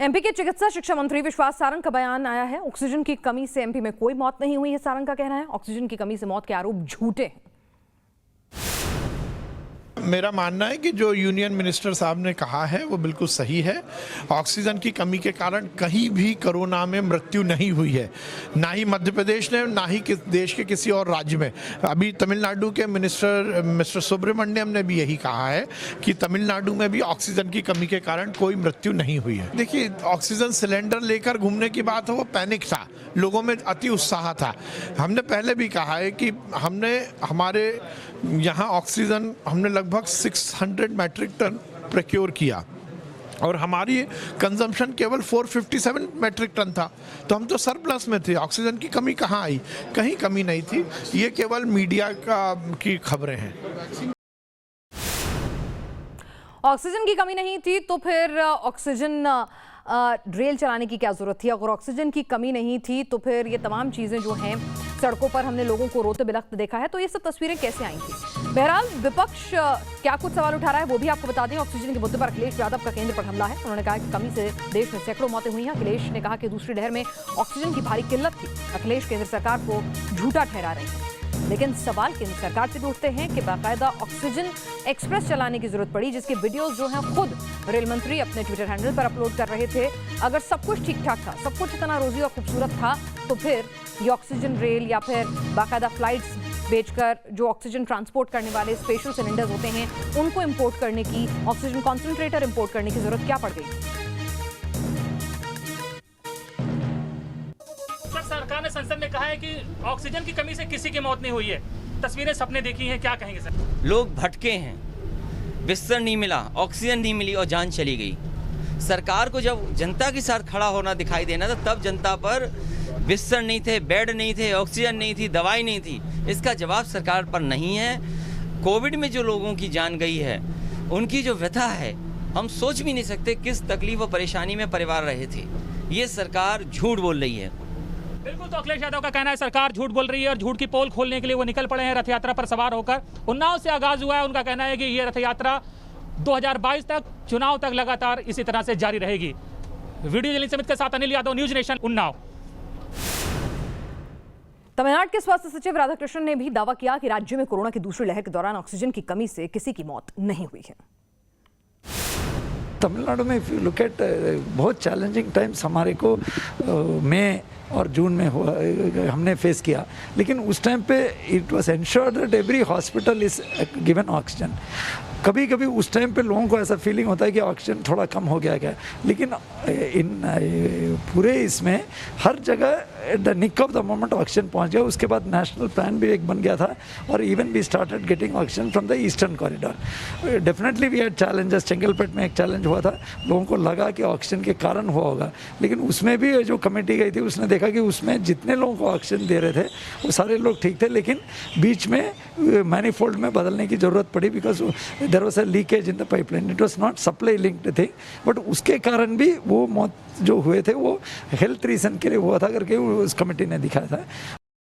MP के चिकित्सा शिक्षा मंत्री विश्वास सारंग का बयान आया है। ऑक्सीजन की कमी से एमपी में कोई मौत नहीं हुई है। सारंग का कहना है ऑक्सीजन की कमी से मौत के आरोप झूठे हैं। मेरा मानना है कि जो यूनियन मिनिस्टर साहब ने कहा है वो बिल्कुल सही है। ऑक्सीजन की कमी के कारण कहीं भी कोरोना में मृत्यु नहीं हुई है, ना ही मध्य प्रदेश ने, ना ही देश के किसी और राज्य में। अभी तमिलनाडु के मिस्टर सुब्रमण्यम ने भी यही कहा है कि तमिलनाडु में भी ऑक्सीजन की कमी के कारण कोई मृत्यु नहीं हुई है। देखिए, ऑक्सीजन सिलेंडर लेकर घूमने की बात हो, वो पैनिक था, लोगों में अति उत्साह था। हमने पहले भी कहा है कि हमारे यहाँ ऑक्सीजन हमने लगभग 600 मैट्रिक टन प्रोक्योर किया और हमारी कंजम्पशन केवल 457 मैट्रिक टन था, तो हम तो सरप्लस में थे। ऑक्सीजन की कमी कहाँ आई? कहीं कमी नहीं थी। ये केवल मीडिया की खबरें हैं। ऑक्सीजन की कमी नहीं थी तो फिर ऑक्सीजन रेल चलाने की क्या जरूरत थी? अगर ऑक्सीजन की कमी नहीं थी तो फिर ये तमाम चीजें जो हैं, सड़कों पर हमने लोगों को रोते बिलखते देखा है, तो ये सब तस्वीरें कैसे आई थी? बहरहाल विपक्ष क्या कुछ सवाल उठा रहा है वो भी आपको बता दें। ऑक्सीजन के मुद्दे पर अखिलेश यादव का केंद्र पर हमला है। उन्होंने कहा कि कमी से देश में सैकड़ों मौतें हुई हैं। अखिलेश ने कहा कि दूसरी लहर में ऑक्सीजन की भारी किल्लत थी। अखिलेश केंद्र सरकार को झूठा ठहरा रहे हैं, लेकिन सवाल केंद्र सरकार से भी उठते हैं कि बाकायदा ऑक्सीजन एक्सप्रेस चलाने की जरूरत पड़ी, जिसके वीडियोस जो हैं खुद रेल मंत्री अपने ट्विटर हैंडल पर अपलोड कर रहे थे। अगर सब कुछ ठीक ठाक था, सब कुछ इतना रोजी और खूबसूरत था, तो फिर ये ऑक्सीजन रेल या फिर बाकायदा फ्लाइट्स बेचकर जो ऑक्सीजन ट्रांसपोर्ट करने वाले स्पेशल सिलेंडर्स होते हैं उनको इंपोर्ट करने की, ऑक्सीजन कॉन्सेंट्रेटर इंपोर्ट करने की जरूरत क्या पड़ गई? सरकार ने संसद में कहा है कि ऑक्सीजन की कमी से किसी की मौत नहीं हुई है। तस्वीरें सबने देखी हैं, क्या कहेंगे सर? लोग भटके हैं, बिस्तर नहीं मिला, ऑक्सीजन नहीं मिली और जान चली गई। सरकार को जब जनता के साथ खड़ा होना दिखाई देना था, तब जनता पर बिस्तर नहीं थे, बेड नहीं थे, ऑक्सीजन नहीं थी, दवाई नहीं थी। इसका जवाब सरकार पर नहीं है। कोविड में जो लोगों की जान गई है, उनकी जो व्यथा है, हम सोच भी नहीं सकते किस तकलीफ और परेशानी में परिवार रहे थे। ये सरकार झूठ बोल रही है। बिल्कुल, तो अखिलेश यादव का कहना है सरकार झूठ बोल रही है और झूठ की पोल खोलने के लिए वो निकल पड़े हैं रथ यात्रा पर सवार होकर। उन्नाव से आगाज हुआ है। उनका कहना है कि ये रथ यात्रा 2022 तक, चुनाव तक लगातार इसी तरह से जारी रहेगी। वीडियो जर्नलिस्ट समिति के साथ अनिल यादव, न्यूज नेशन, उन्नाव। तमिलनाडु के स्वास्थ्य सचिव राधाकृष्णन ने भी दावा किया कि राज्य में कोरोना की दूसरी लहर के दौरान ऑक्सीजन की कमी से किसी की मौत नहीं हुई है। तमिलनाडु में इफ यू लुक एट बहुत चैलेंजिंग टाइम्स हमारे को मई और जून में हमने फेस किया, लेकिन उस टाइम पे it was ensured that every hospital is given oxygen. कभी कभी उस टाइम पे लोगों को ऐसा फीलिंग होता है कि ऑक्सीजन थोड़ा कम हो गया क्या, लेकिन इन पूरे इसमें हर जगह at the nick of the moment oxygen पहुंच गया। उसके बाद नेशनल प्लान भी एक बन गया था और even we started getting oxygen from the eastern corridor. Definitely we had challenges. Chengalpattu में एक चैलेंज हुआ था, लोगों को लगा कि ऑक्सीजन के कारण हुआ होगा, लेकिन उसमें भी जो कमेटी गई थी उसने देखा कि उसमें जितने लोगों को ऑक्सीजन दे रहे थे वो सारे लोग ठीक थे, लेकिन बीच में मैनीफोल्ड में बदलने की ज़रूरत पड़ी because there was a leakage in the pipeline. It was not supply linked thing, but उसके कारण भी वो मौत जो हुए थे वो हेल्थ रीज़न के लिए हुआ था करके उस कमेटी ने दिखाया था।